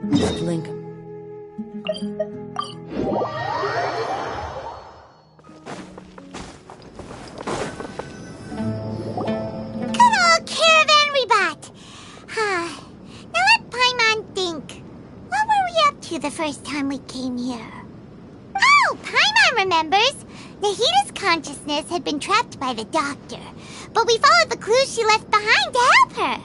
Link. Good old Caravan Ribat. Now let Paimon think. What were we up to the first time we came here? Oh, Paimon remembers. Nahita's consciousness had been trapped by the doctor, but we followed the clues she left behind to help her.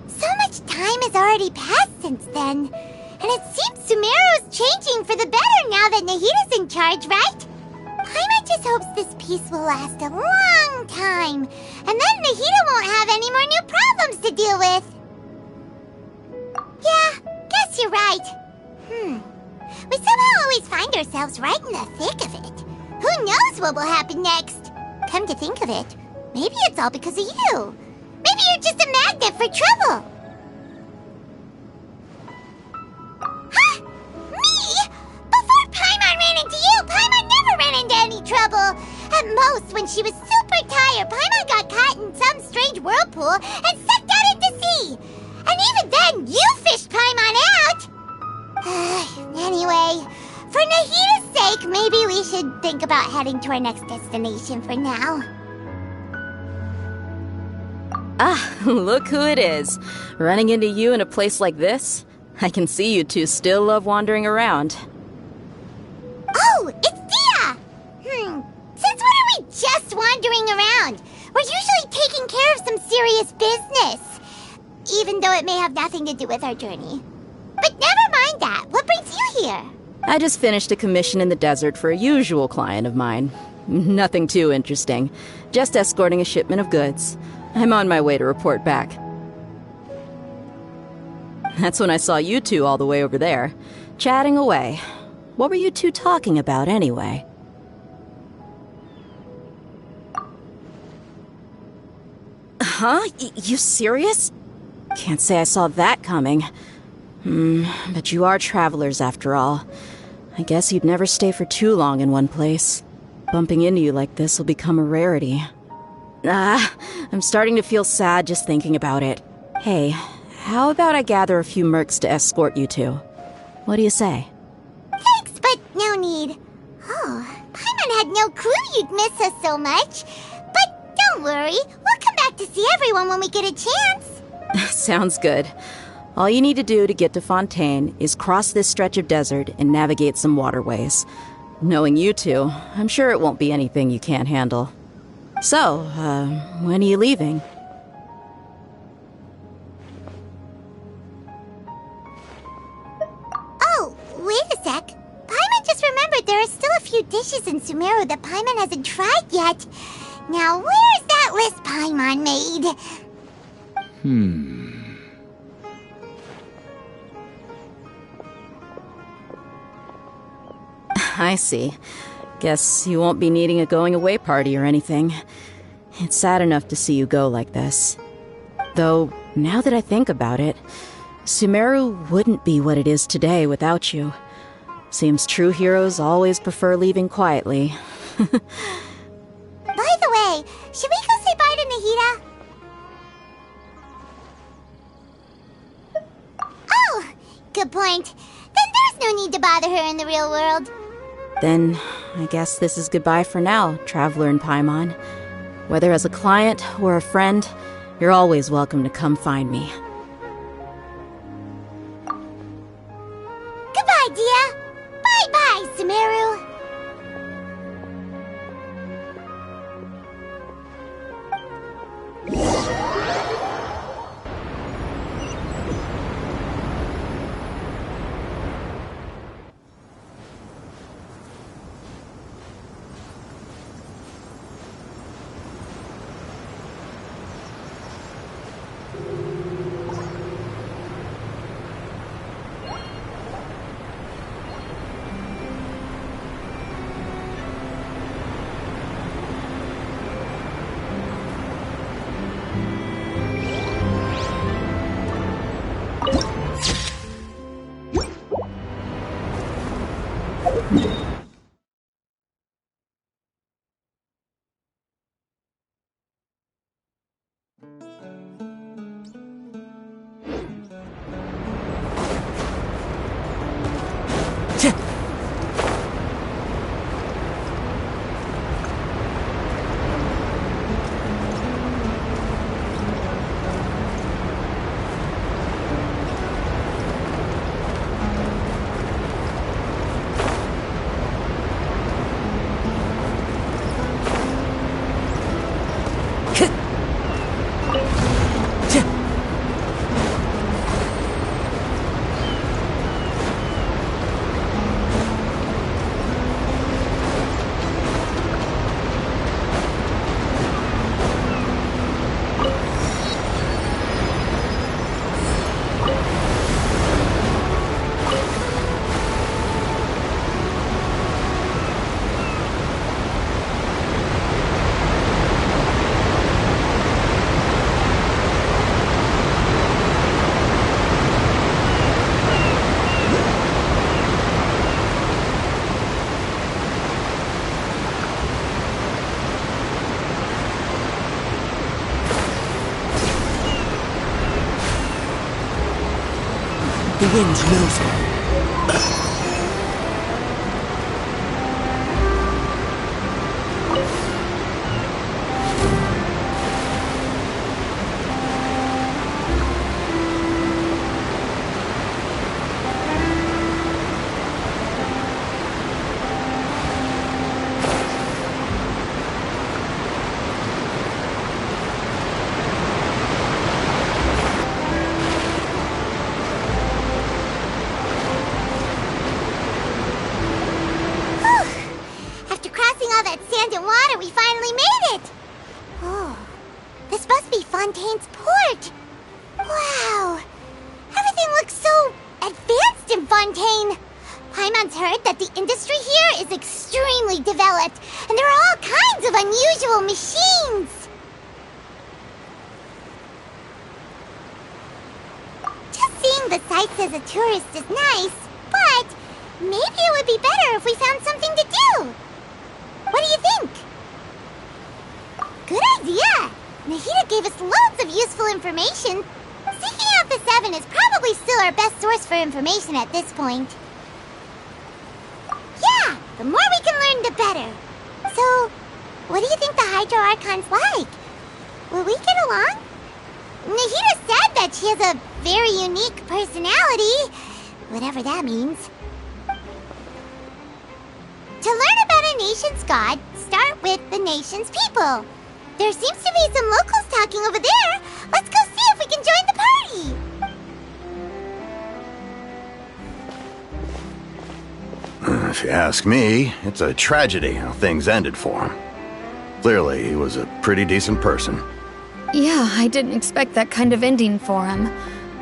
So much time has already passed since then, and it seems Sumeru's changing for the better now that Nahita's in charge, right? Paimon just hopes this peace will last a long time, and then Nahita won't have any more new problems to deal with. Yeah, guess you're right. We somehow always find ourselves right in the thick of it. Who knows what will happen next? Come to think of it, maybe it's all because of you. Maybe you're just a magnet for trouble. Huh? Me? Before Paimon ran into you, Paimon never ran into any trouble. At most, when she was super tired, Paimon got caught in some strange whirlpool and sucked out into sea. And even then, you fished Paimon out. Anyway, for Nahita's sake, maybe we should think about heading to our next destination for now. Ah, look who it is. Running into you in a place like this? I can see you two still love wandering around. Oh, it's Dia! Since when are we just wandering around? We're usually taking care of some serious business, even though it may have nothing to do with our journey. But never mind that. What brings you here? I just finished a commission in the desert for a usual client of mine. Nothing too interesting. Just escorting a shipment of goods. I'm on my way to report back. That's when I saw you two all the way over there, chatting away. What were you two talking about, anyway? Huh? You serious? Can't say I saw that coming. But you are travelers after all. I guess you'd never stay for too long in one place. Bumping into you like this will become a rarity. I'm starting to feel sad just thinking about it. Hey, how about I gather a few mercs to escort you two? What do you say? Thanks, but no need. Oh, Paimon had no clue you'd miss us so much. But don't worry, we'll come back to see everyone when we get a chance. Sounds good. All you need to do to get to Fontaine is cross this stretch of desert and navigate some waterways. Knowing you two, I'm sure it won't be anything you can't handle. So, when are you leaving? Oh, wait a sec. Paimon just remembered there are still a few dishes in Sumeru that Paimon hasn't tried yet. Now, where's that list Paimon made? I see. Guess you won't be needing a going-away party or anything. It's sad enough to see you go like this. Though, now that I think about it, Sumeru wouldn't be what it is today without you. Seems true heroes always prefer leaving quietly. By the way, should we go say bye to Nahita? Oh, good point. Then there's no need to bother her in the real world. Then, I guess this is goodbye for now, Traveler in Paimon. Whether as a client or a friend, you're always welcome to come find me. Goodbye, Dia. Bye-bye, Sumeru. The wind knows me. Fontaine's port! Wow! Everything looks so advanced in Fontaine! Paimon's heard that the industry here is extremely developed, and there are all kinds of unusual machines! Just seeing the sights as a tourist is nice, but maybe it would be better if we found something to do! What do you think? Good idea! Nahida gave us loads of useful information. Seeking out the Seven is probably still our best source for information at this point. Yeah, the more we can learn, the better. So, what do you think the Hydro Archon's like? Will we get along? Nahida said that she has a very unique personality, whatever that means. To learn about a nation's god, start with the nation's people. There seems to be some locals talking over there. Let's go see if we can join the party. If you ask me, it's a tragedy how things ended for him. Clearly, he was a pretty decent person. Yeah, I didn't expect that kind of ending for him.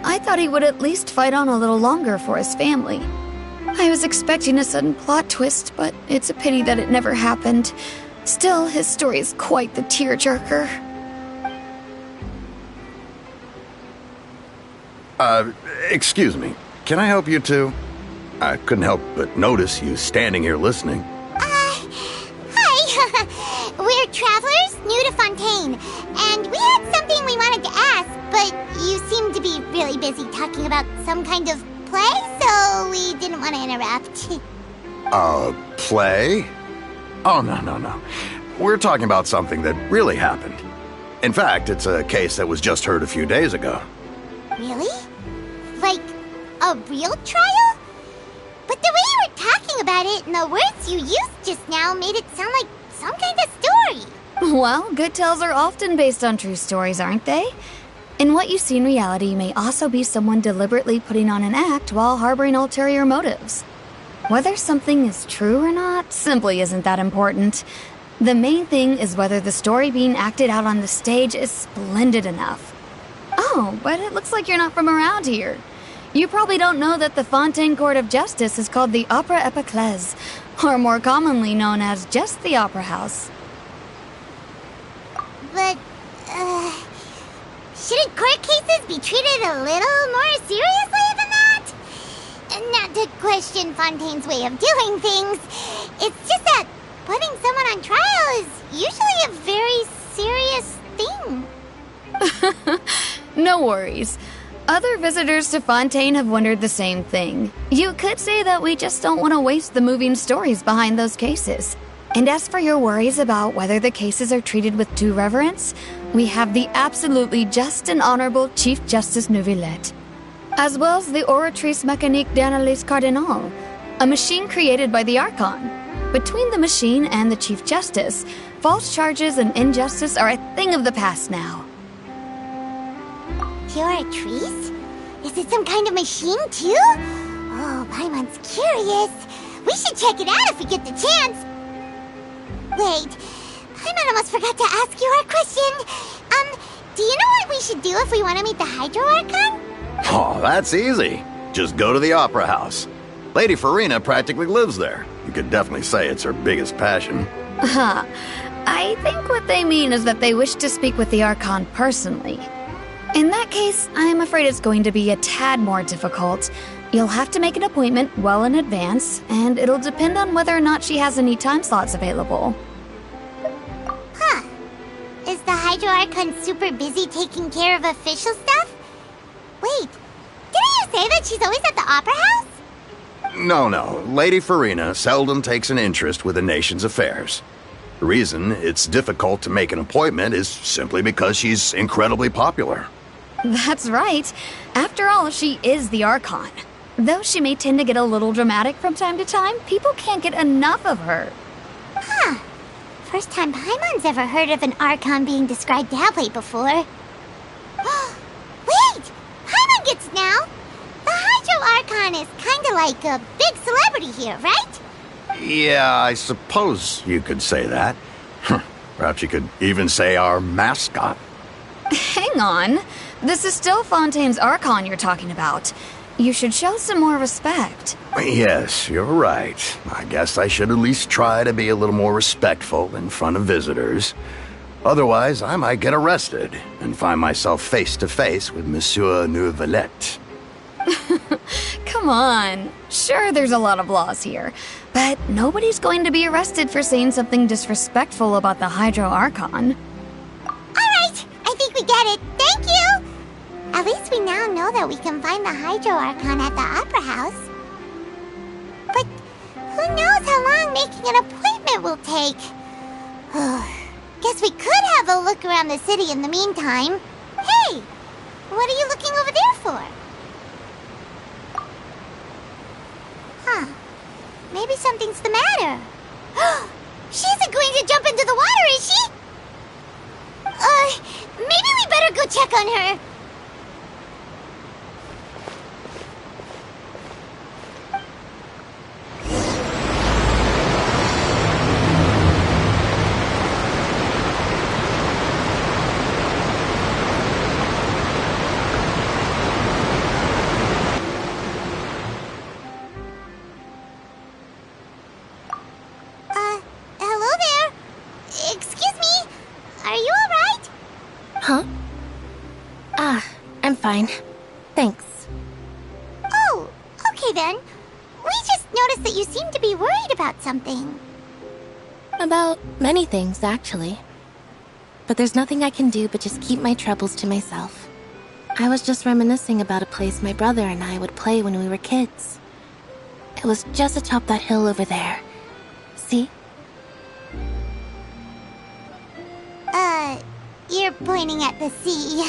I thought he would at least fight on a little longer for his family. I was expecting a sudden plot twist, but it's a pity that it never happened. Still, his story is quite the tearjerker. Excuse me. Can I help you two? I couldn't help but notice you standing here listening. Hi. We're travelers new to Fontaine, and we had something we wanted to ask, but you seemed to be really busy talking about some kind of play, so we didn't want to interrupt. Play? Oh, no. We're talking about something that really happened. In fact, it's a case that was just heard a few days ago. Really? Like, a real trial? But the way you were talking about it and the words you used just now made it sound like some kind of story. Well, good tales are often based on true stories, aren't they? And what you see in reality may also be someone deliberately putting on an act while harboring ulterior motives. Whether something is true or not simply isn't that important. The main thing is whether the story being acted out on the stage is splendid enough. Oh, but it looks like you're not from around here. You probably don't know that the Fontaine Court of Justice is called the Opera Epiclese, or more commonly known as just the Opera House. But, shouldn't court cases be treated a little more seriously than that? Not to question Fontaine's way of doing things. It's just that putting someone on trial is usually a very serious thing. No worries. Other visitors to Fontaine have wondered the same thing. You could say that we just don't want to waste the moving stories behind those cases. And as for your worries about whether the cases are treated with due reverence, we have the absolutely just and honorable Chief Justice Neuvillette, as well as the Oratrice Mécanique d'Analyse Cardinal, a machine created by the Archon. Between the machine and the Chief Justice, false charges and injustice are a thing of the past now. Oratrice? Is it some kind of machine, too? Oh, Paimon's curious. We should check it out if we get the chance. Wait, Paimon almost forgot to ask you our question. Do you know what we should do if we want to meet the Hydro Archon? Oh, that's easy. Just go to the Opera House. Lady Farina practically lives there. You could definitely say it's her biggest passion. I think what they mean is that they wish to speak with the Archon personally. In that case, I'm afraid it's going to be a tad more difficult. You'll have to make an appointment well in advance, and it'll depend on whether or not she has any time slots available. Huh. Is the Hydro Archon super busy taking care of official stuff? Wait, did I hear say that she's always at the Opera House? No. Lady Farina seldom takes an interest with the nation's affairs. The reason it's difficult to make an appointment is simply because she's incredibly popular. That's right. After all, she is the Archon. Though she may tend to get a little dramatic from time to time, people can't get enough of her. Huh. First time Paimon's ever heard of an Archon being described that way before. Wait! Paimon gets now! The Hydro Archon is kinda like a big celebrity here, right? Yeah, I suppose you could say that. Perhaps you could even say our mascot. Hang on. This is still Fontaine's Archon you're talking about. You should show some more respect. Yes, you're right. I guess I should at least try to be a little more respectful in front of visitors. Otherwise, I might get arrested and find myself face to face with Monsieur Neuvillette. Come on. Sure, there's a lot of laws here, but nobody's going to be arrested for saying something disrespectful about the Hydro Archon. Alright, I think we get it. Thank you! At least we now know that we can find the Hydro Archon at the Opera House. But who knows how long making an appointment will take? Guess we could have a look around the city in the meantime. Hey! What are you looking over there for? Huh. Maybe something's the matter. She isn't going to jump into the water, is she? Maybe we better go check on her. I'm fine. Thanks. Oh, okay then. We just noticed that you seem to be worried about something. About many things, actually. But there's nothing I can do but just keep my troubles to myself. I was just reminiscing about a place my brother and I would play when we were kids. It was just atop that hill over there. See? You're pointing at the sea.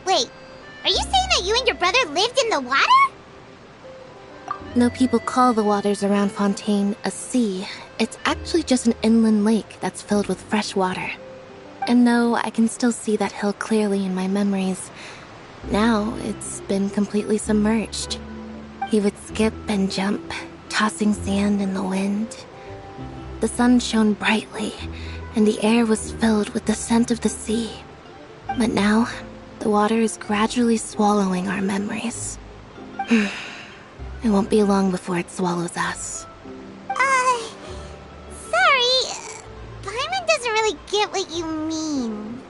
Wait, are you saying that you and your brother lived in the water? No, people call the waters around Fontaine a sea. It's actually just an inland lake that's filled with fresh water. And no, I can still see that hill clearly in my memories. Now, it's been completely submerged. He would skip and jump, tossing sand in the wind. The sun shone brightly, and the air was filled with the scent of the sea. But now, the water is gradually swallowing our memories. It won't be long before it swallows us. Sorry. Paimon doesn't really get what you mean.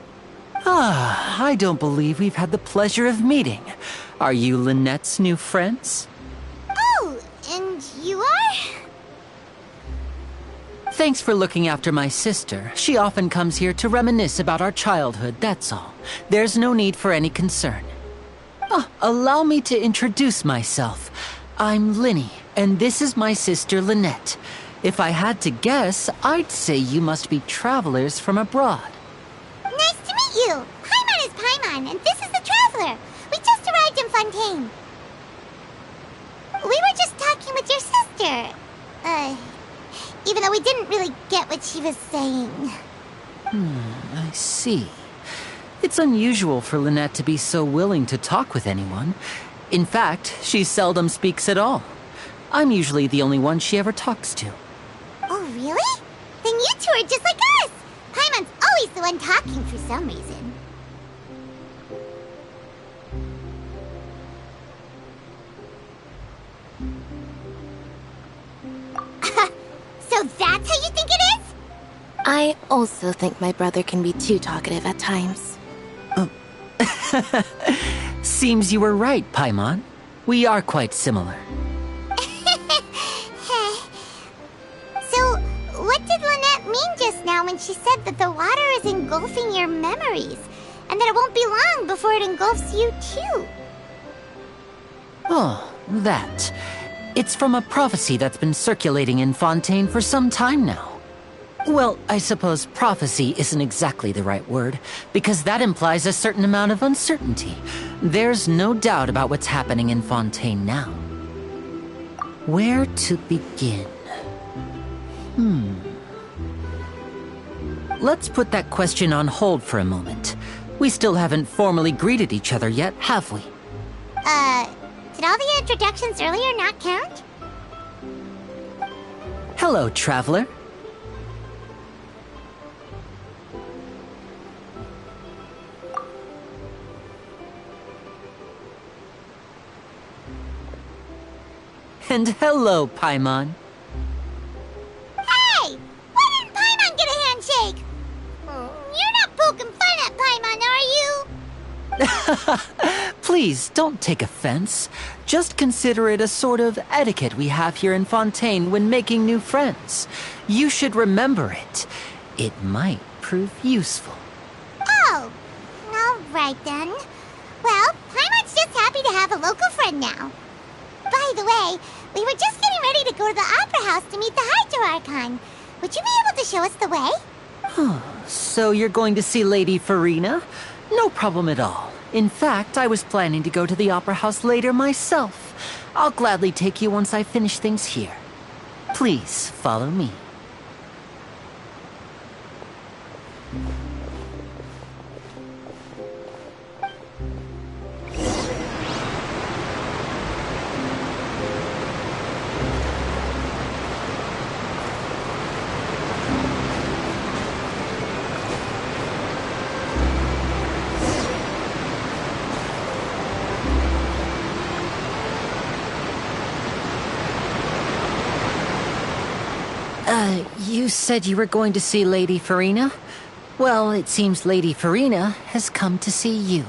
I don't believe we've had the pleasure of meeting. Are you Lynette's new friends? Oh, and you are? Thanks for looking after my sister. She often comes here to reminisce about our childhood, that's all. There's no need for any concern. Allow me to introduce myself. I'm Lyney, and this is my sister Lynette. If I had to guess, I'd say you must be travelers from abroad. Nice to meet you. Paimon is Paimon, and this is the Traveler. We just arrived in Fontaine. We were just talking with your sister. Even though we didn't really get what she was saying. I see. It's unusual for Lynette to be so willing to talk with anyone. In fact, she seldom speaks at all. I'm usually the only one she ever talks to. Oh, really? Then you two are just like us! Paimon's always the one talking for some reason. So that's how you think it is? I also think my brother can be too talkative at times. Seems you were right, Paimon. We are quite similar. So, what did Lynette mean just now when she said that the water is engulfing your memories, and that it won't be long before it engulfs you too? Oh, that. It's from a prophecy that's been circulating in Fontaine for some time now. Well, I suppose prophecy isn't exactly the right word, because that implies a certain amount of uncertainty. There's no doubt about what's happening in Fontaine now. Where to begin? Let's put that question on hold for a moment. We still haven't formally greeted each other yet, have we? Did all the introductions earlier not count? Hello, traveler. And hello, Paimon. Hey! Why didn't Paimon get a handshake? You're not poking fun at Paimon, are you? Please, don't take offense. Just consider it a sort of etiquette we have here in Fontaine when making new friends. You should remember it. It might prove useful. Oh, all right then. Well, Paimon's just happy to have a local friend now. By the way, we were just getting ready to go to the Opera House to meet the Hydro Archon. Would you be able to show us the way? So you're going to see Lady Farina? No problem at all. In fact, I was planning to go to the Opera House later myself. I'll gladly take you once I finish things here. Please, follow me. You said you were going to see Lady Farina? Well, it seems Lady Farina has come to see you.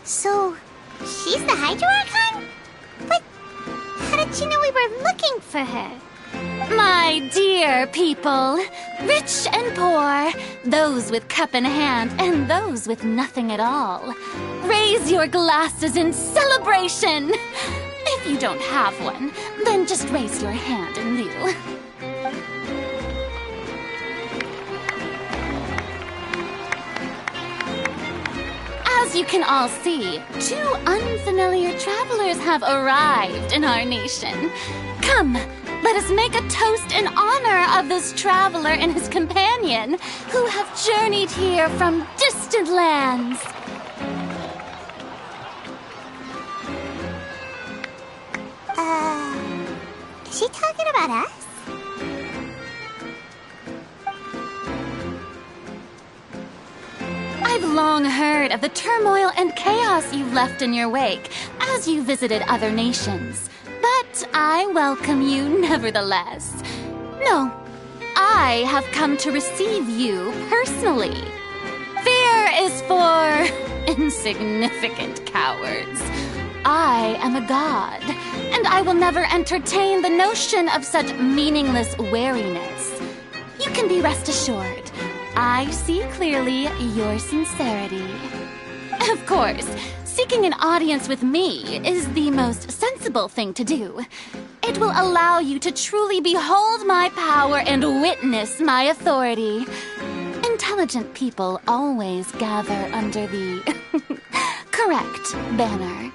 So, she's the Hydro Archon? But how did she know we were looking for her? My dear people, rich and poor, those with cup in hand and those with nothing at all, raise your glasses in celebration. If you don't have one, then just raise your hand in lieu. As you can all see, two unfamiliar travelers have arrived in our nation. Come, let us make a toast in honor of this traveler and his companion, who have journeyed here from distant lands. Is she talking about us? I've long heard of the turmoil and chaos you've left in your wake as you visited other nations. But I welcome you nevertheless. No, I have come to receive you personally. Fear is for insignificant cowards. I am a god, and I will never entertain the notion of such meaningless wariness. You can be rest assured. I see clearly your sincerity. Of course, seeking an audience with me is the most sensible thing to do. It will allow you to truly behold my power and witness my authority. Intelligent people always gather under the correct banner.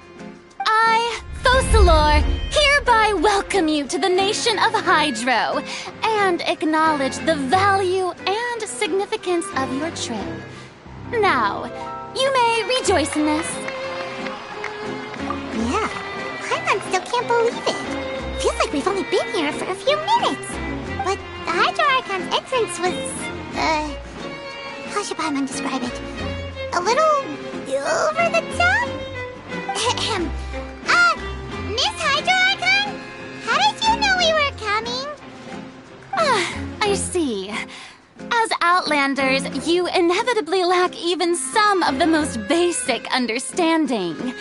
I, Thosalor, hereby welcome you to the nation of Hydro and acknowledge the value and significance of your trip. Now, you may rejoice in this. Yeah, Paimon still can't believe it. Feels like we've only been here for a few minutes. But the Hydro Archon's entrance was, how should Paimon describe it? A little over the top? Miss Hydro Archon? How did you Outlanders, you inevitably lack even some of the most basic understanding.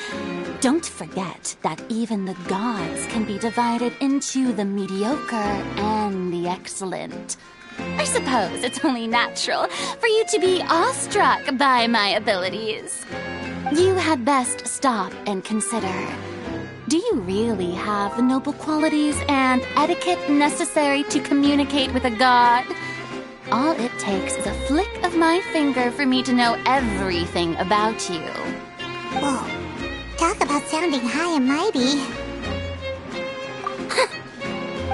Don't forget that even the gods can be divided into the mediocre and the excellent. I suppose it's only natural for you to be awestruck by my abilities. You had best stop and consider. Do you really have the noble qualities and etiquette necessary to communicate with a god? All it takes is a flick of my finger for me to know everything about you. Whoa. Talk about sounding high and mighty.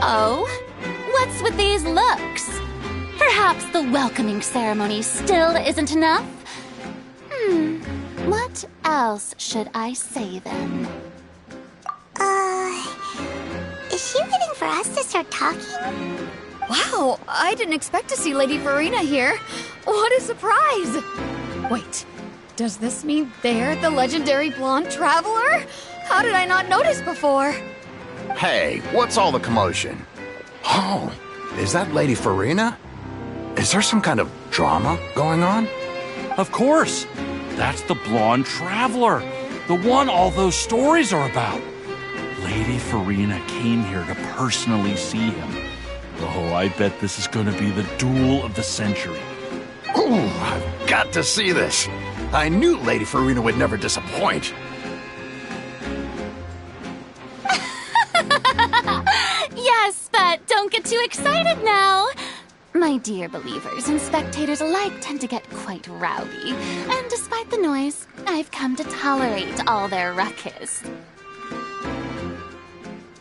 Oh? What's with these looks? Perhaps the welcoming ceremony still isn't enough? What else should I say then? Is she waiting for us to start talking? Wow, I didn't expect to see Lady Farina here. What a surprise! Wait, does this mean they're the legendary blonde traveler? How did I not notice before? Hey, what's all the commotion? Oh, is that Lady Farina? Is there some kind of drama going on? Of course! That's the blonde traveler, the one all those stories are about. Lady Farina came here to personally see him. Oh, I bet this is going to be the duel of the century. Ooh, I've got to see this. I knew Lady Farina would never disappoint. Yes, but don't get too excited now. My dear believers and spectators alike tend to get quite rowdy, and despite the noise, I've come to tolerate all their ruckus.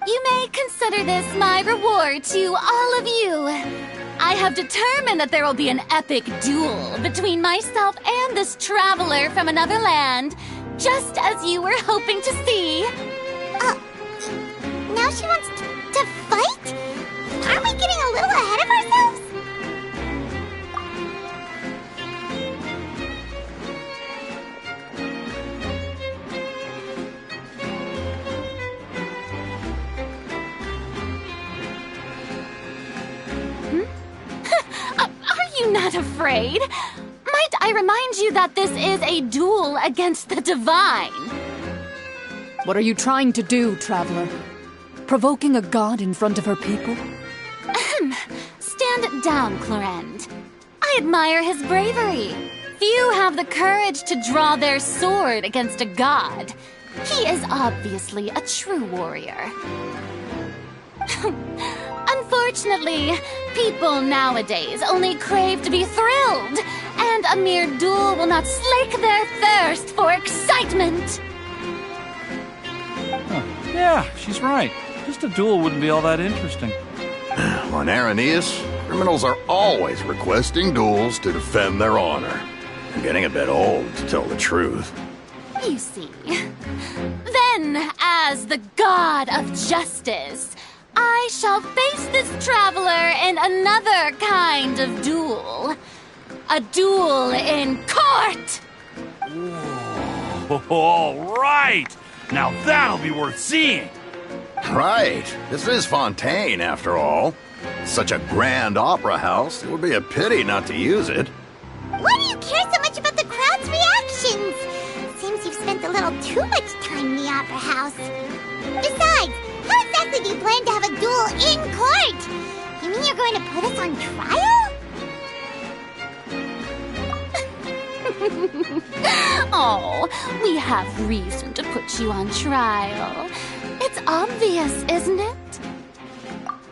You may consider this my reward to all of you. I have determined that there will be an epic duel between myself and this traveler from another land, just as you were hoping to see. Now she wants to fight? Aren't we getting a little ahead of ourselves? Are you not afraid? Might I remind you that this is a duel against the divine? What are you trying to do, traveler? Provoking a god in front of her people? Stand down, Clorend. I admire his bravery. Few have the courage to draw their sword against a god. He is obviously a true warrior. Unfortunately, people nowadays only crave to be thrilled, and a mere duel will not slake their thirst for excitement. Yeah, she's right. Just a duel wouldn't be all that interesting. On Araneus, criminals are always requesting duels to defend their honor. I'm getting a bit old, to tell the truth. You see. Then, as the god of justice, I shall face this traveler in another kind of duel. A duel in court! Whoa, all right! Now that'll be worth seeing! Right. This is Fontaine, after all. Such a grand opera house, it would be a pity not to use it. Why do you care so much about the crowd's reactions? Seems you've spent a little too much time in the opera house. Besides, how exactly do you plan to have a duel in court? You mean you're going to put us on trial? Oh, we have reason to put you on trial. It's obvious, isn't it?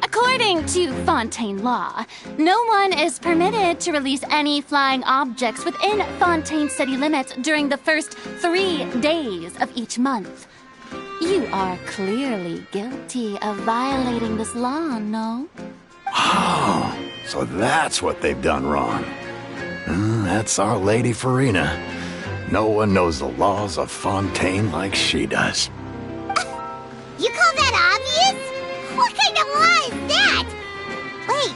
According to Fontaine law, no one is permitted to release any flying objects within Fontaine city limits during the first 3 days of each month. You are clearly guilty of violating this law, no? Oh, so that's what they've done wrong. That's our Lady Farina. No one knows the laws of Fontaine like she does. You call that obvious? What kind of law is that? Wait,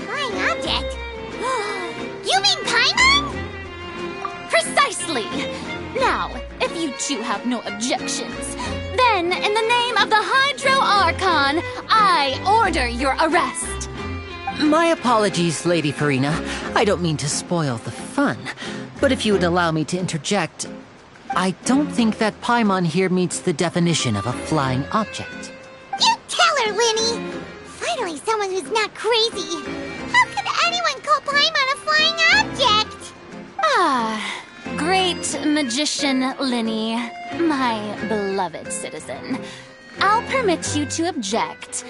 flying object? You mean Paimon? Precisely! Now, if you two have no objections, then in the name of the Hydro Archon, I order your arrest. My apologies, Lady Farina. I don't mean to spoil the fun, but if you would allow me to interject, I don't think that Paimon here meets the definition of a flying object. You tell her, Lyney! Finally someone who's not crazy. How could anyone call Paimon a flying object? Ah, great magician Lyney, my beloved citizen. I'll permit you to object,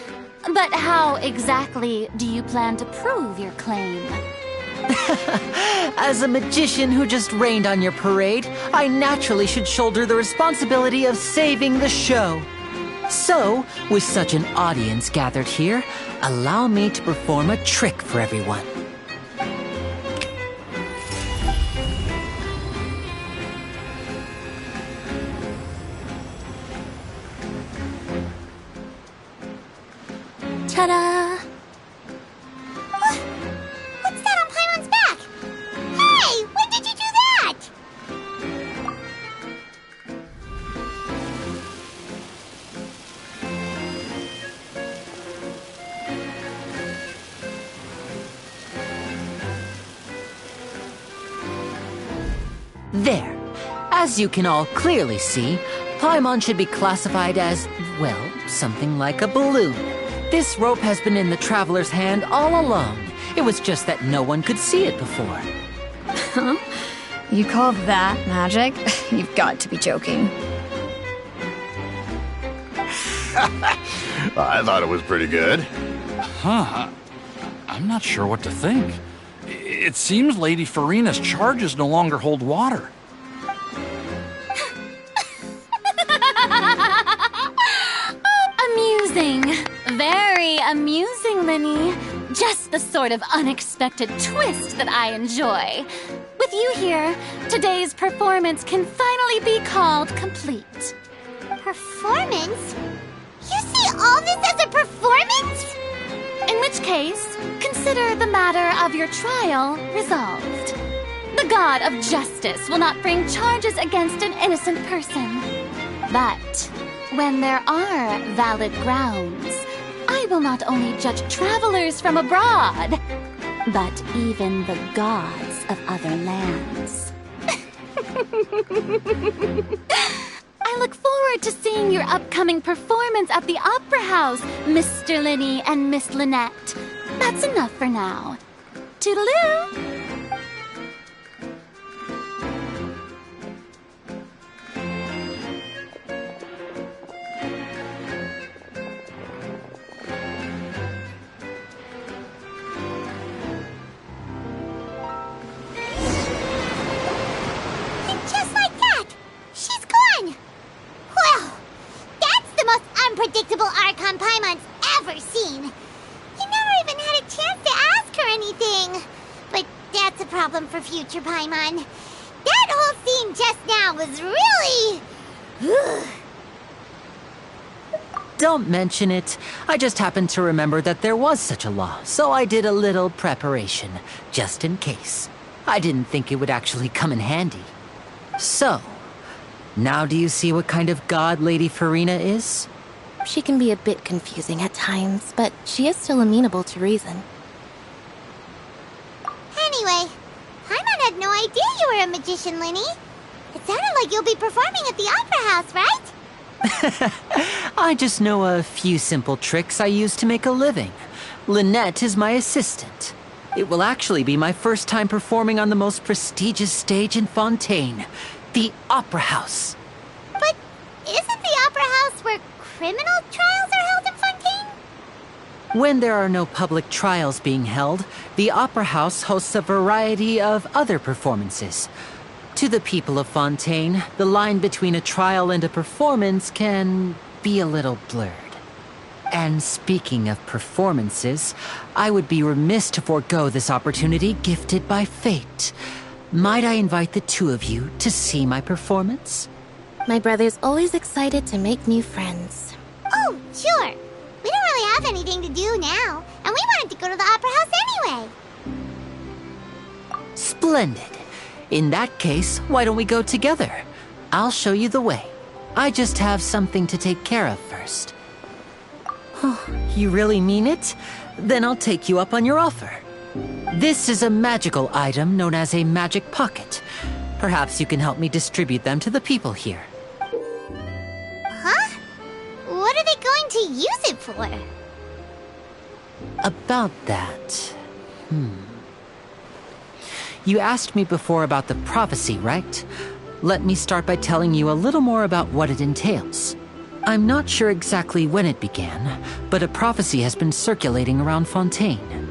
but how exactly do you plan to prove your claim? As a magician who just rained on your parade, I naturally should shoulder the responsibility of saving the show. So, with such an audience gathered here, allow me to perform a trick for everyone. Ta-da! What's that on Paimon's back? Hey, when did you do that? There. As you can all clearly see, Paimon should be classified as, well, something like a balloon. This rope has been in the traveler's hand all along. It was just that no one could see it before. Huh? You call that magic? You've got to be joking. I thought it was pretty good. Huh. I'm not sure what to think. It seems Lady Farina's charges no longer hold water. Amusing. Very amusing, Lyney. Just the sort of unexpected twist that I enjoy. With you here, today's performance can finally be called complete. Performance? You see all this as a performance? In which case, consider the matter of your trial resolved. The god of justice will not bring charges against an innocent person. But when there are valid grounds, I will not only judge travelers from abroad, but even the gods of other lands. I look forward to seeing your upcoming performance at the Opera House, Mr. Lyney and Miss Lynette. That's enough for now. Toodaloo! Unpredictable Archon Paimon's ever seen. You never even had a chance to ask her anything. But that's a problem for future Paimon. That whole scene just now was really... Don't mention it. I just happened to remember that there was such a law, so I did a little preparation, just in case. I didn't think it would actually come in handy. So, now do you see what kind of god Lady Farina is? She can be a bit confusing at times, but she is still amenable to reason. Anyway, Paimon had no idea you were a magician, Lyney. It sounded like you'll be performing at the Opera House, right? I just know a few simple tricks I use to make a living. Lynette is my assistant. It will actually be my first time performing on the most prestigious stage in Fontaine, the Opera House. But isn't the Opera House where criminal trials are held in Fontaine? When there are no public trials being held, the Opera House hosts a variety of other performances. To the people of Fontaine, the line between a trial and a performance can be a little blurred. And speaking of performances, I would be remiss to forego this opportunity gifted by fate. Might I invite the two of you to see my performance? My brother's always excited to make new friends. Oh, sure. We don't really have anything to do now, and we wanted to go to the Opera House anyway. Splendid. In that case, why don't we go together? I'll show you the way. I just have something to take care of first. you really mean it? Then I'll take you up on your offer. This is a magical item known as a magic pocket. Perhaps you can help me distribute them to the people here. Huh? What are they going to use it for? About that... You asked me before about the prophecy, right? Let me start by telling you a little more about what it entails. I'm not sure exactly when it began, but a prophecy has been circulating around Fontaine.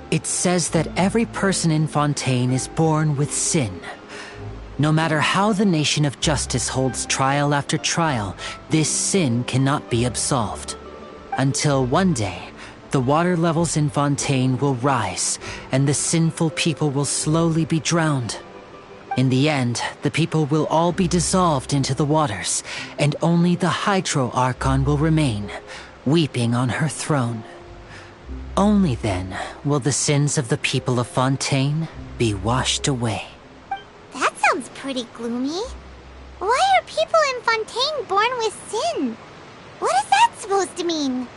It says that every person in Fontaine is born with sin. No matter how the nation of justice holds trial after trial, this sin cannot be absolved. Until one day, the water levels in Fontaine will rise, and the sinful people will slowly be drowned. In the end, the people will all be dissolved into the waters, and only the Hydro Archon will remain, weeping on her throne. Only then will the sins of the people of Fontaine be washed away. That sounds pretty gloomy. Why are people in Fontaine born with sin? What is that supposed to mean?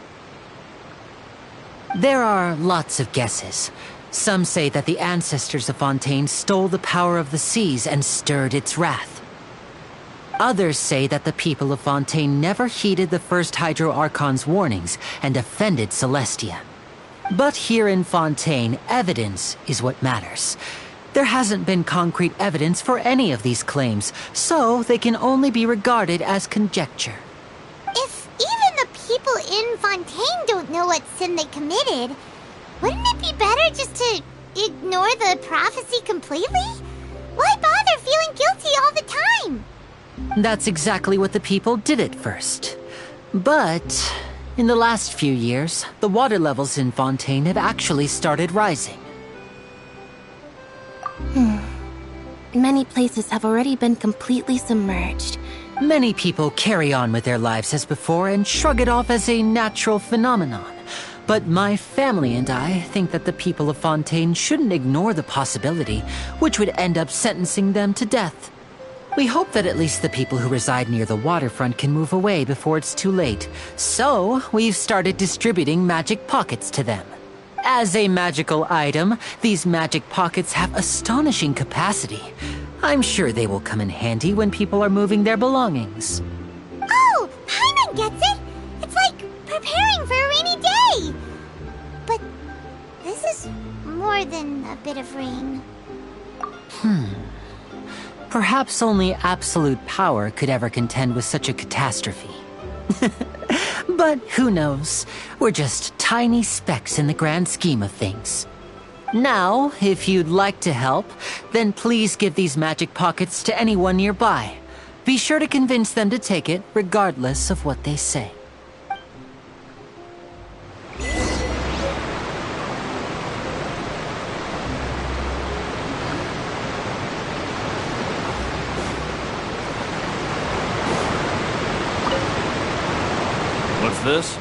There are lots of guesses. Some say that the ancestors of Fontaine stole the power of the seas and stirred its wrath. Others say that the people of Fontaine never heeded the first Hydro Archon's warnings and offended Celestia. But here in Fontaine, evidence is what matters. There hasn't been concrete evidence for any of these claims, so they can only be regarded as conjecture. If even the people in Fontaine don't know what sin they committed, wouldn't it be better just to ignore the prophecy completely? Why bother feeling guilty all the time? That's exactly what the people did at first. But in the last few years, the water levels in Fontaine have actually started rising. Many places have already been completely submerged. Many people carry on with their lives as before and shrug it off as a natural phenomenon. But my family and I think that the people of Fontaine shouldn't ignore the possibility, which would end up sentencing them to death. We hope that at least the people who reside near the waterfront can move away before it's too late. So, we've started distributing magic pockets to them. As a magical item, these magic pockets have astonishing capacity. I'm sure they will come in handy when people are moving their belongings. Oh, Paimon gets it! It's like preparing for a rainy day! But this is more than a bit of rain. Perhaps only absolute power could ever contend with such a catastrophe. But who knows? We're just tiny specks in the grand scheme of things. Now, if you'd like to help, then please give these magic pockets to anyone nearby. Be sure to convince them to take it, regardless of what they say. What's this?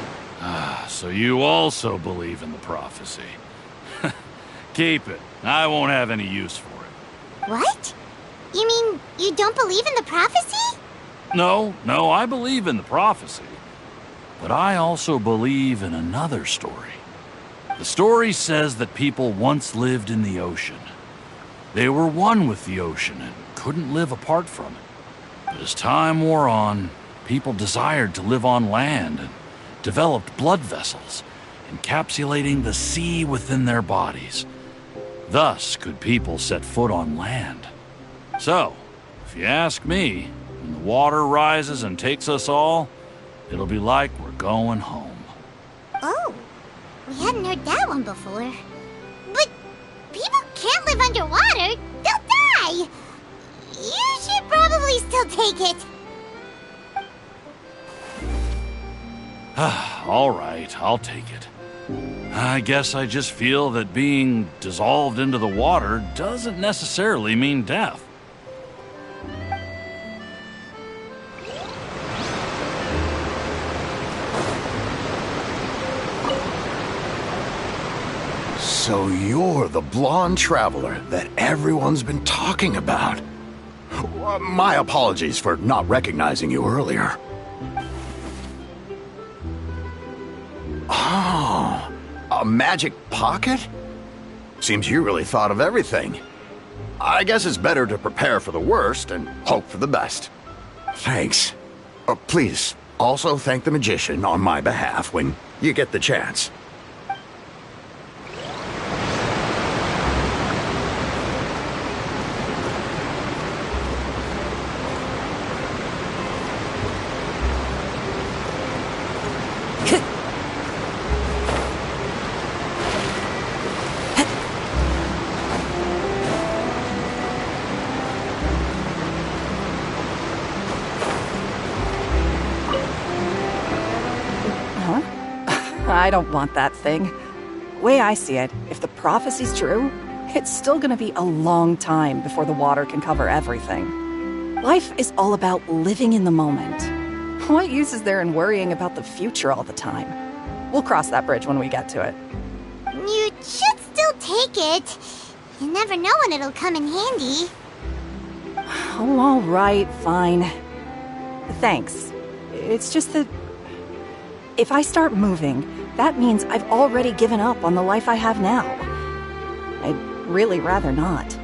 So you also believe in the prophecy. Keep it. I won't have any use for it. What? You mean you don't believe in the prophecy? No, I believe in the prophecy. But I also believe in another story. The story says that people once lived in the ocean. They were one with the ocean and couldn't live apart from it. But as time wore on, people desired to live on land and developed blood vessels, encapsulating the sea within their bodies. Thus could people set foot on land. So, if you ask me, when the water rises and takes us all, it'll be like we're going home. Oh, we hadn't heard that one before. But people can't live underwater. They'll die. You should probably still take it. All right, I'll take it. I guess I just feel that being dissolved into the water doesn't necessarily mean death. So you're the blonde traveler that everyone's been talking about. My apologies for not recognizing you earlier. magic pocket? Seems you really thought of everything. I guess it's better to prepare for the worst and hope for the best. Thanks. Please, also thank the magician on my behalf when you get the chance. I don't want that thing. Way I see it, if the prophecy's true, it's still gonna be a long time before the water can cover everything. Life is all about living in the moment. What use is there in worrying about the future all the time? We'll cross that bridge when we get to it. You should still take it. You never know when it'll come in handy. Oh, all right, fine. Thanks. It's just that if I start moving, that means I've already given up on the life I have now. I'd really rather not.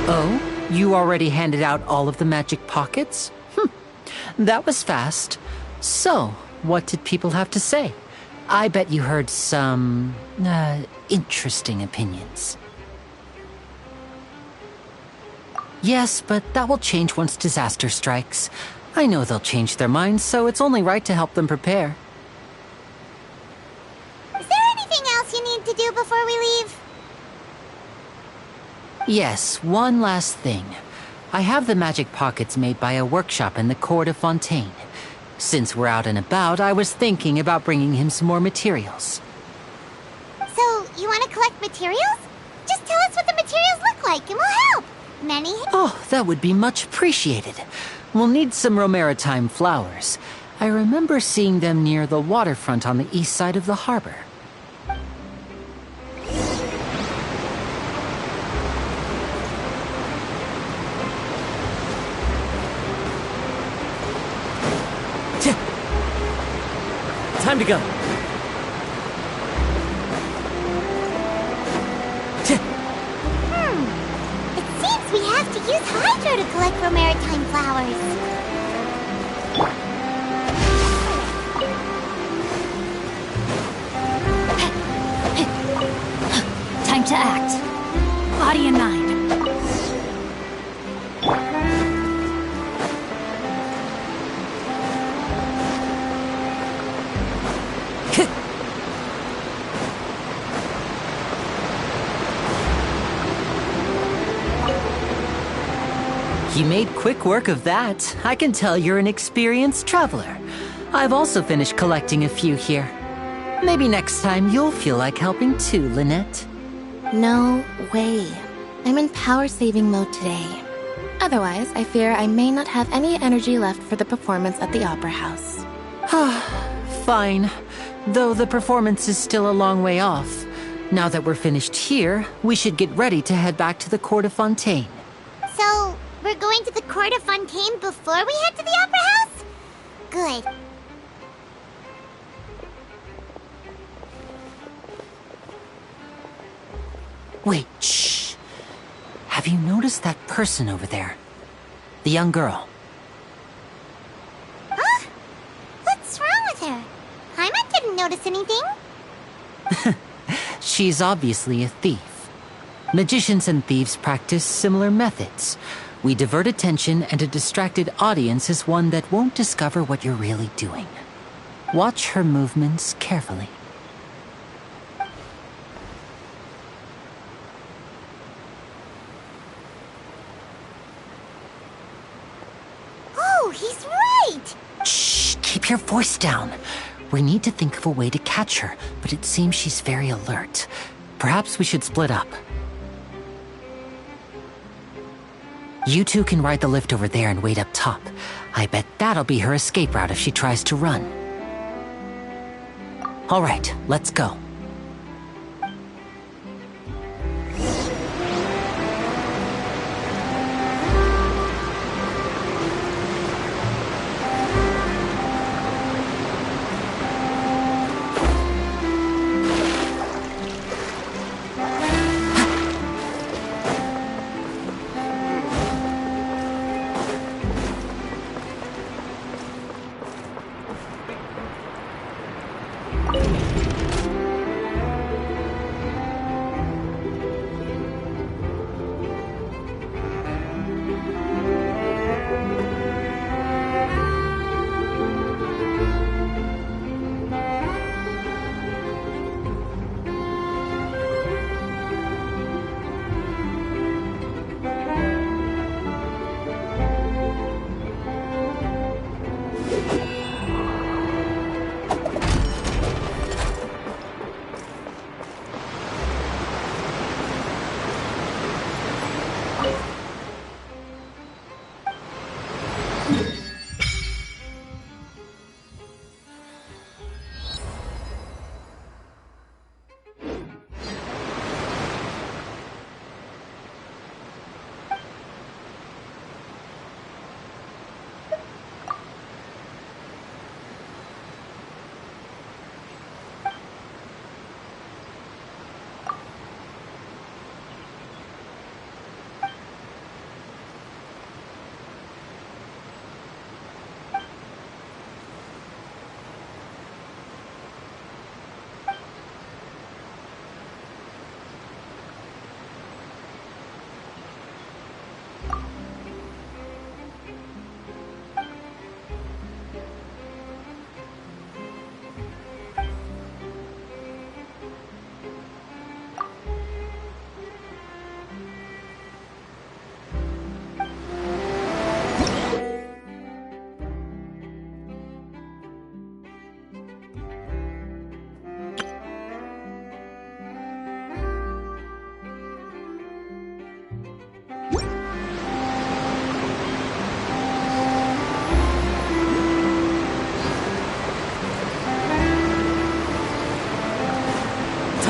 Oh? You already handed out all of the magic pockets? That was fast. So, what did people have to say? I bet you heard some, interesting opinions. Yes, but that will change once disaster strikes. I know they'll change their minds, so it's only right to help them prepare. Is there anything else you need to do before we leave? Yes, one last thing. I have the magic pockets made by a workshop in the Court of Fontaine. Since we're out and about, I was thinking about bringing him some more materials. So, you want to collect materials? Just tell us what the materials look like and we'll help. Many? Oh, that would be much appreciated. We'll need some Romaritime flowers. I remember seeing them near the waterfront on the east side of the harbor. Time to go. It seems we have to use Hydro to collect Romaritime flowers. Time to act. Body and mind. You made quick work of that. I can tell you're an experienced traveler. I've also finished collecting a few here. Maybe next time you'll feel like helping too, Lynette. No way. I'm in power-saving mode today. Otherwise, I fear I may not have any energy left for the performance at the Opera House. Fine. Though the performance is still a long way off. Now that we're finished here, we should get ready to head back to the Court of Fontaine. So, we're going to the Court of Fontaine before we head to the Opera House? Good. Wait, shh. Have you noticed that person over there? The young girl. Huh? What's wrong with her? Paimon didn't notice anything. She's obviously a thief. Magicians and thieves practice similar methods. We divert attention, and a distracted audience is one that won't discover what you're really doing. Watch her movements carefully. Oh, he's right! Shh! Keep your voice down. We need to think of a way to catch her, but it seems she's very alert. Perhaps we should split up. You two can ride the lift over there and wait up top. I bet that'll be her escape route if she tries to run. All right, let's go.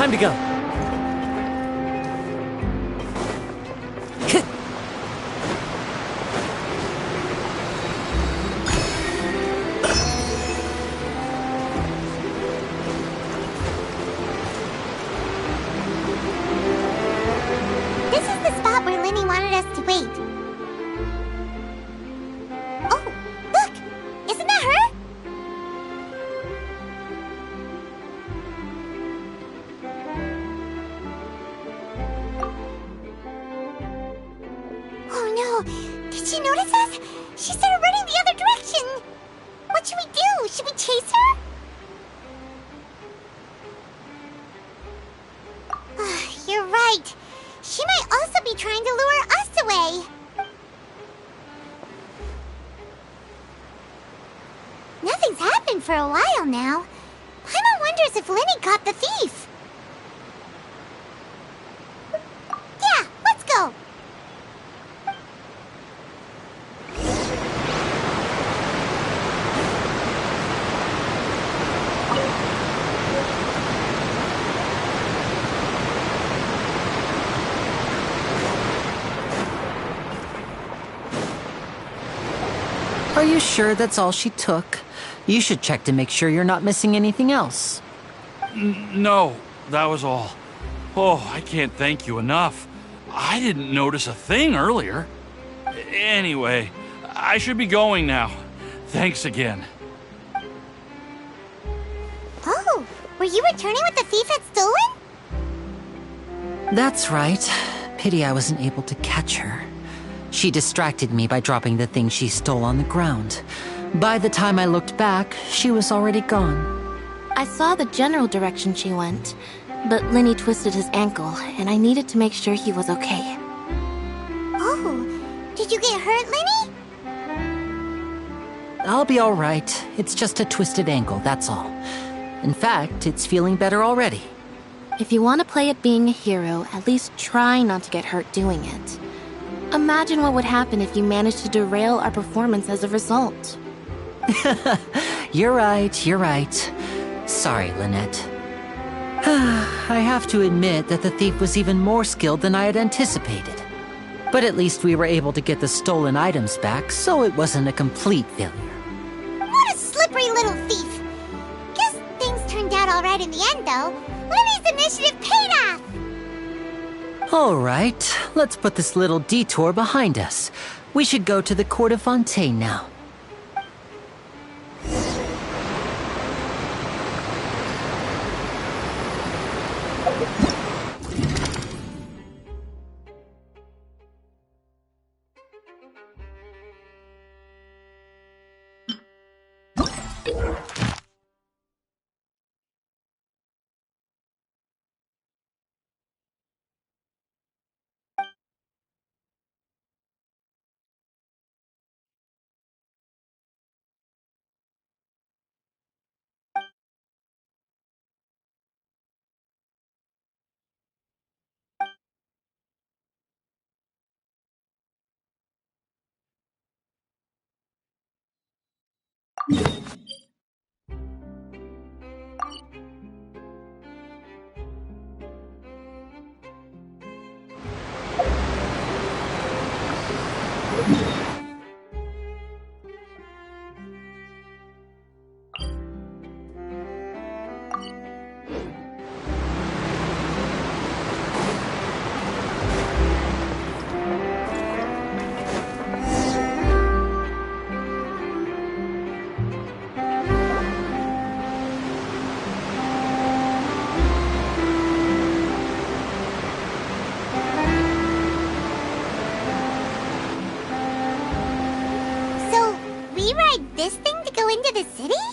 Time to go. This is the spot where Lyney wanted us to wait. Oh, look! Isn't that her? Oh no! Did she notice us? She started running the other direction! What should we do? Should we chase her? You're right. She might also be trying to lure us away. Nothing's happened for a while now. Paimon wonders if Lyney caught the thief. Yeah, let's go. Are you sure that's all she took? You should check to make sure you're not missing anything else. No, that was all. Oh, I can't thank you enough. I didn't notice a thing earlier. Anyway, I should be going now. Thanks again. Oh, were you returning what the thief had stolen? That's right. Pity I wasn't able to catch her. She distracted me by dropping the thing she stole on the ground. By the time I looked back, she was already gone. I saw the general direction she went, but Lyney twisted his ankle, and I needed to make sure he was okay. Oh, did you get hurt, Lyney? I'll be all right. It's just a twisted ankle, that's all. In fact, it's feeling better already. If you want to play at being a hero, at least try not to get hurt doing it. Imagine what would happen if you managed to derail our performance as a result. You're right. Sorry, Lynette. I have to admit that the thief was even more skilled than I had anticipated. But at least we were able to get the stolen items back, so it wasn't a complete failure. What a slippery little thief! Guess things turned out all right in the end, though. Lyney's initiative paid off! All right, let's put this little detour behind us. We should go to the Court of Fontaine now. This thing to go into the city?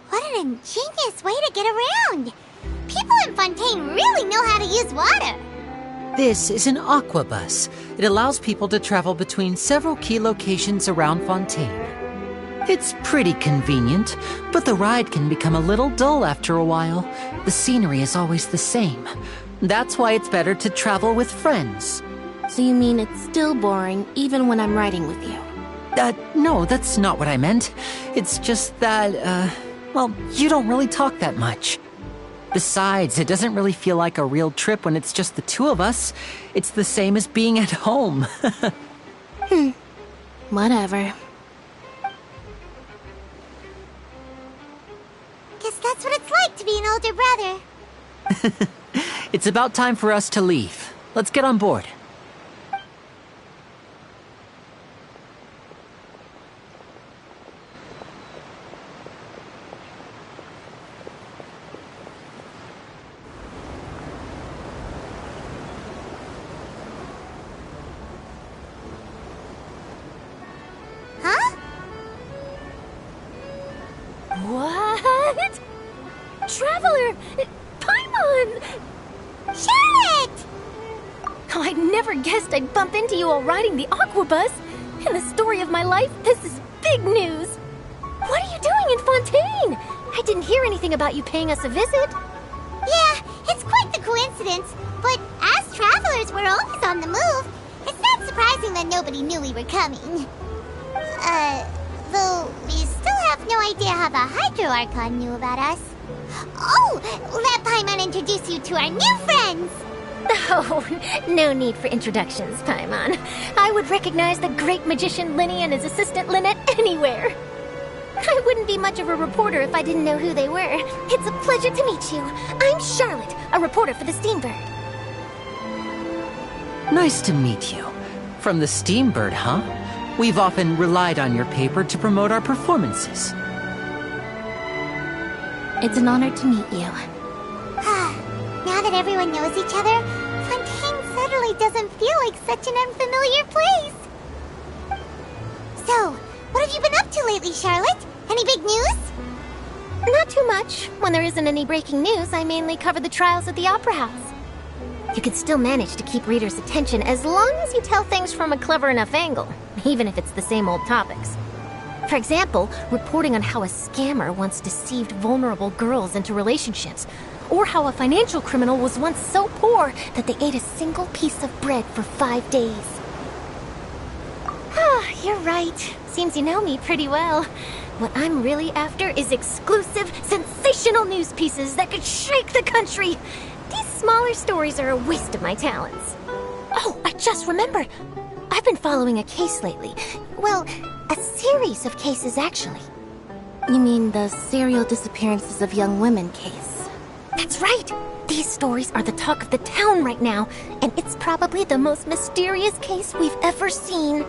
What an ingenious way to get around! People in Fontaine really know how to use water! This is an aqua bus. It allows people to travel between several key locations around Fontaine. It's pretty convenient, but the ride can become a little dull after a while. The scenery is always the same. That's why it's better to travel with friends. So you mean it's still boring even when I'm riding with you? No, that's not what I meant. It's just that, well, you don't really talk that much. Besides, it doesn't really feel like a real trip when it's just the two of us. It's the same as being at home. Whatever. Guess that's what it's like to be an older brother. It's about time for us to leave. Let's get on board. What? Traveler! Paimon! Charlotte! Oh, I never guessed I'd bump into you while riding the Aquabus. In the story of my life, this is big news. What are you doing in Fontaine? I didn't hear anything about you paying us a visit. Yeah, it's quite the coincidence. But as travelers, we're always on the move. It's not surprising that nobody knew we were coming. Though we still have no idea how the Hydro Archon knew about us. Oh, let Paimon introduce you to our new friends! Oh, no need for introductions, Paimon. I would recognize the great magician Lyney and his assistant Lynette anywhere. I wouldn't be much of a reporter if I didn't know who they were. It's a pleasure to meet you. I'm Charlotte, a reporter for the Steambird. Nice to meet you. From the Steambird, huh? We've often relied on your paper to promote our performances. It's an honor to meet you. Now that everyone knows each other, Fontaine suddenly doesn't feel like such an unfamiliar place. So, what have you been up to lately, Charlotte? Any big news? Not too much. When there isn't any breaking news, I mainly cover the trials at the Opera House. You can still manage to keep readers' attention as long as you tell things from a clever enough angle, even if it's the same old topics. For example, reporting on how a scammer once deceived vulnerable girls into relationships, or how a financial criminal was once so poor that they ate a single piece of bread for 5 days. Ah, you're right. Seems you know me pretty well. What I'm really after is exclusive, sensational news pieces that could shake the country. These smaller stories are a waste of my talents. Oh, I just remembered. I've been following a case lately. Well, a series of cases, actually. You mean the serial disappearances of young women case? That's right! These stories are the talk of the town right now, and it's probably the most mysterious case we've ever seen.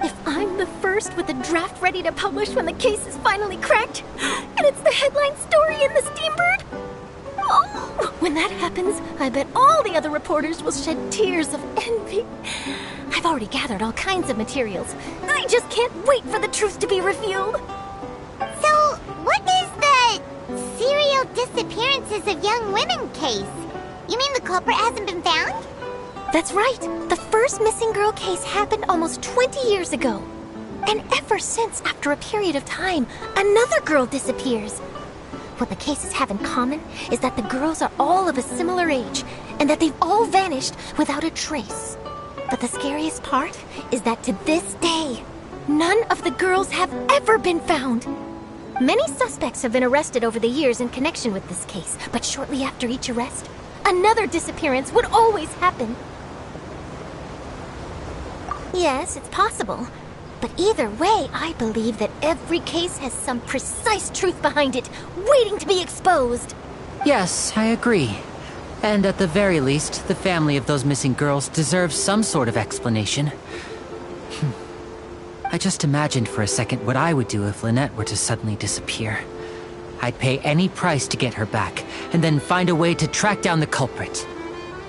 If I'm the first with a draft ready to publish when the case is finally cracked, and it's the headline story in the Steambird, oh, when that happens, I bet all the other reporters will shed tears of envy. I've already gathered all kinds of materials. I just can't wait for the truth to be revealed. So, what is the serial disappearances of young women case? You mean the culprit hasn't been found? That's right. The first missing girl case happened almost 20 years ago. And ever since, after a period of time, another girl disappears. What the cases have in common is that the girls are all of a similar age, and that they've all vanished without a trace. But the scariest part is that to this day, none of the girls have ever been found. Many suspects have been arrested over the years in connection with this case, but shortly after each arrest, another disappearance would always happen. Yes, it's possible. But either way, I believe that every case has some precise truth behind it, waiting to be exposed. Yes, I agree. And at the very least, the family of those missing girls deserves some sort of explanation. I just imagined for a second what I would do if Lynette were to suddenly disappear. I'd pay any price to get her back, and then find a way to track down the culprit.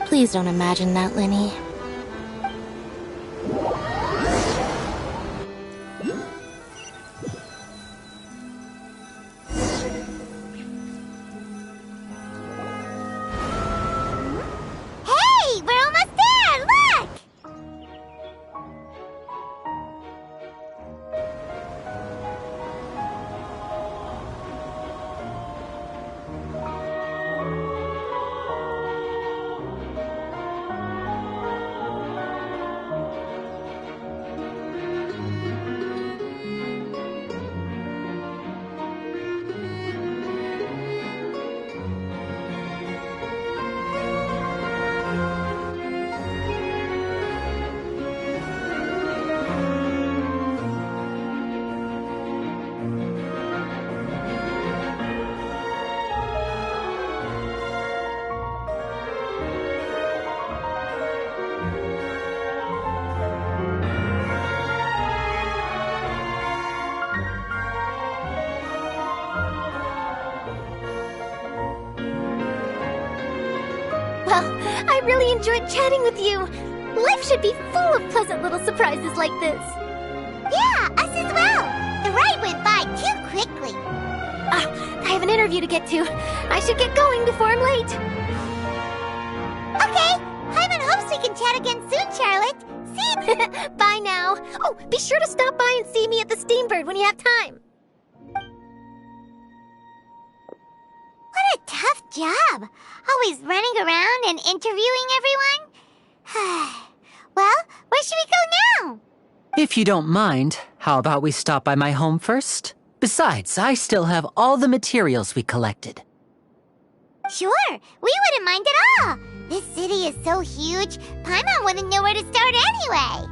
Please don't imagine that, Lyney. Hey, we're almost there! Look! I really enjoyed chatting with you. Life should be full of pleasant little surprises like this. Yeah, us as well. The ride went by too quickly. I have an interview to get to. I should get going before I'm late. Okay, Paimon hopes we can chat again soon, Charlotte. See? Bye now. Oh, be sure to stop by and see me at the Steambird when you have time. What a tough job. Always running around and interviewing everyone. Well, where should we go now? If you don't mind, how about we stop by my home first? Besides, I still have all the materials we collected. Sure, we wouldn't mind at all. This city is so huge, Paimon wouldn't know where to start anyway.